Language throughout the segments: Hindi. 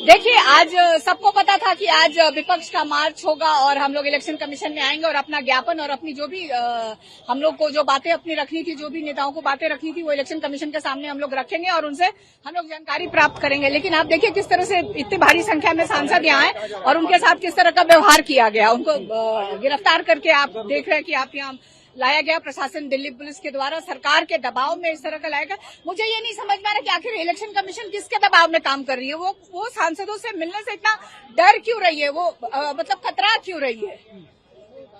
देखिए, आज सबको पता था कि आज विपक्ष का मार्च होगा और हम लोग इलेक्शन कमीशन में आएंगे और अपना ज्ञापन और अपनी जो भी हम लोग को जो बातें अपनी रखनी थी, जो भी नेताओं को बातें रखनी थी, वो इलेक्शन कमीशन के सामने हम लोग रखेंगे और उनसे हम लोग जानकारी प्राप्त करेंगे। लेकिन आप देखिए किस तरह से इतनी भारी संख्या में सांसद यहाँ आए और उनके साथ किस तरह का व्यवहार किया गया। उनको गिरफ्तार करके आप देख रहे हैं कि आप यहाँ लाया गया प्रशासन, दिल्ली पुलिस के द्वारा सरकार के दबाव में इस तरह का लाया गया। मुझे ये नहीं समझ में आ रहा कि आखिर इलेक्शन कमीशन किसके दबाव में काम कर रही है। वो सांसदों से मिलने से इतना डर क्यों रही है, वो मतलब कतरा क्यों रही है।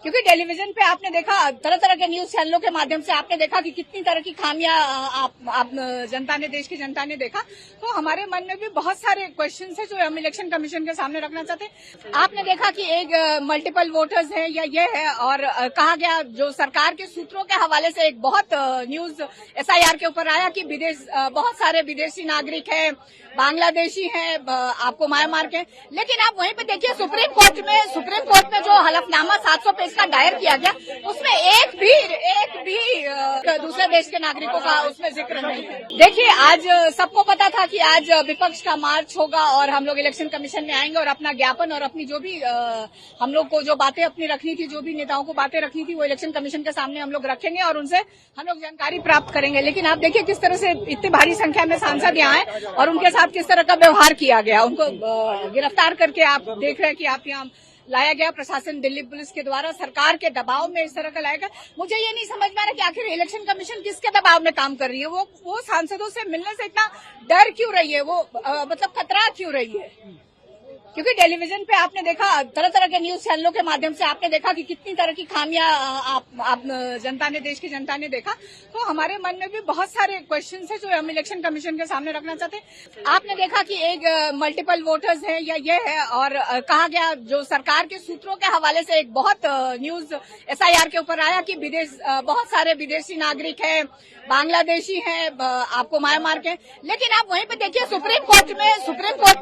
क्योंकि टेलीविजन पे आपने देखा, तरह तरह के न्यूज चैनलों के माध्यम से आपने देखा कि कितनी तरह की खामियां आप जनता ने, देश की जनता ने देखा। तो हमारे मन में भी बहुत सारे क्वेश्चन है जो हम इलेक्शन कमीशन के सामने रखना चाहते हैं। आपने देखा कि एक मल्टीपल वोटर्स है या ये है, और कहा गया जो सरकार के सूत्रों के हवाले से एक बहुत न्यूज SIR के ऊपर आया कि बहुत सारे विदेशी नागरिक है, बांग्लादेशी है, आपको म्यांमार के। लेकिन आप वहीं पे देखिए सुप्रीम कोर्ट में जो हलफनामा 700 पेज का दायर किया गया, उसमें एक भी दूसरे देश के नागरिकों का उसमें जिक्र नहीं है। देखिए, आज सबको पता था कि आज विपक्ष का मार्च होगा और हम लोग इलेक्शन कमीशन में आएंगे और अपना ज्ञापन और अपनी जो भी हम लोग को जो बातें अपनी रखनी थी, जो भी नेताओं को बातें रखनी थी, वो इलेक्शन कमीशन के सामने हम लोग रखेंगे और उनसे हम लोग जानकारी प्राप्त करेंगे। लेकिन आप देखिए किस तरह से इतनी भारी संख्या में सांसद यहाँ आए और उनके साथ किस तरह का व्यवहार किया गया। उनको गिरफ्तार करके आप देख रहे हैं कि आप यहाँ लाया गया प्रशासन, दिल्ली पुलिस के द्वारा सरकार के दबाव में इस तरह का लाया गया। मुझे ये नहीं समझ में आ रहा कि आखिर इलेक्शन कमीशन किसके दबाव में काम कर रही है। वो सांसदों से मिलने से इतना डर क्यों रही है, वो मतलब कतरा क्यों रही है। क्योंकि टेलीविजन पे आपने देखा, तरह तरह के न्यूज चैनलों के माध्यम से आपने देखा कि कितनी तरह की खामियां आप जनता ने, देश की जनता ने देखा। तो हमारे मन में भी बहुत सारे क्वेश्चन है जो हम इलेक्शन कमीशन के सामने रखना चाहते हैं। आपने देखा कि एक मल्टीपल वोटर्स है या ये है, और कहा गया जो सरकार के सूत्रों के हवाले से एक बहुत न्यूज SIR के ऊपर आया कि बहुत सारे विदेशी नागरिक है, बांग्लादेशी है, आपको म्यांमार के। लेकिन आप वहीं पे देखिए सुप्रीम कोर्ट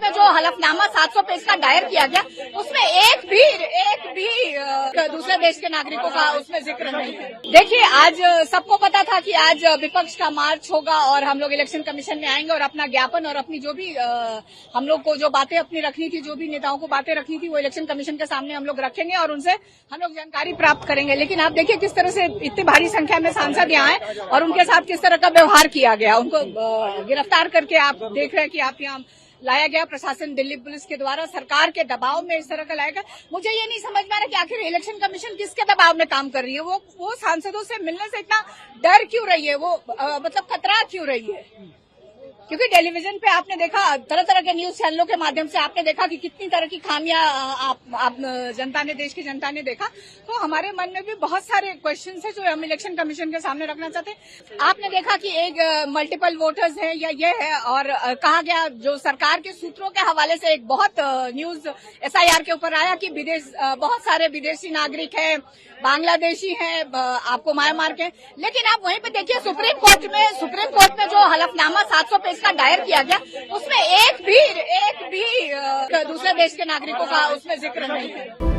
में जो हलफनामा 700 पेज का दायर किया गया, उसमें एक भी दूसरे देश के नागरिकों का उसमें जिक्र नहीं है। देखिए, आज सबको पता था कि आज विपक्ष का मार्च होगा और हम लोग इलेक्शन कमीशन में आएंगे और अपना ज्ञापन और अपनी जो भी हम लोग को जो बातें अपनी रखनी थी, जो भी नेताओं को बातें रखनी थी, वो इलेक्शन कमीशन के सामने हम लोग रखेंगे और उनसे हम लोग जानकारी प्राप्त करेंगे। लेकिन आप देखिए किस तरह से इतनी भारी संख्या में सांसद यहाँ आए और उनके साथ किस तरह का व्यवहार किया गया। उनको गिरफ्तार करके आप देख रहे हैं कि आप यहाँ लाया गया प्रशासन, दिल्ली पुलिस के द्वारा सरकार के दबाव में इस तरह का लाया गया। मुझे ये नहीं समझ में आ रहा कि आखिर इलेक्शन कमीशन किसके दबाव में काम कर रही है। वो सांसदों से मिलने से इतना डर क्यों रही है, वो मतलब कतरा क्यों रही है। क्योंकि टेलीविजन पे आपने देखा, तरह तरह के न्यूज चैनलों के माध्यम से आपने देखा कि कितनी तरह की खामियां आप जनता ने, देश की जनता ने देखा। तो हमारे मन में भी बहुत सारे क्वेश्चन है जो हम इलेक्शन कमीशन के सामने रखना चाहते हैं। आपने देखा कि एक मल्टीपल वोटर्स है या ये है, और कहा गया जो सरकार के सूत्रों के हवाले से एक बहुत न्यूज SIR के ऊपर आया कि बहुत सारे विदेशी नागरिक है, बांग्लादेशी है, आपको म्यांमार के। लेकिन आप वहीं पे देखिए सुप्रीम कोर्ट में जो हलफनामा 700 पेज का दायर किया गया, उसमें एक भी दूसरे देश के नागरिकों का उसमें जिक्र नहीं है।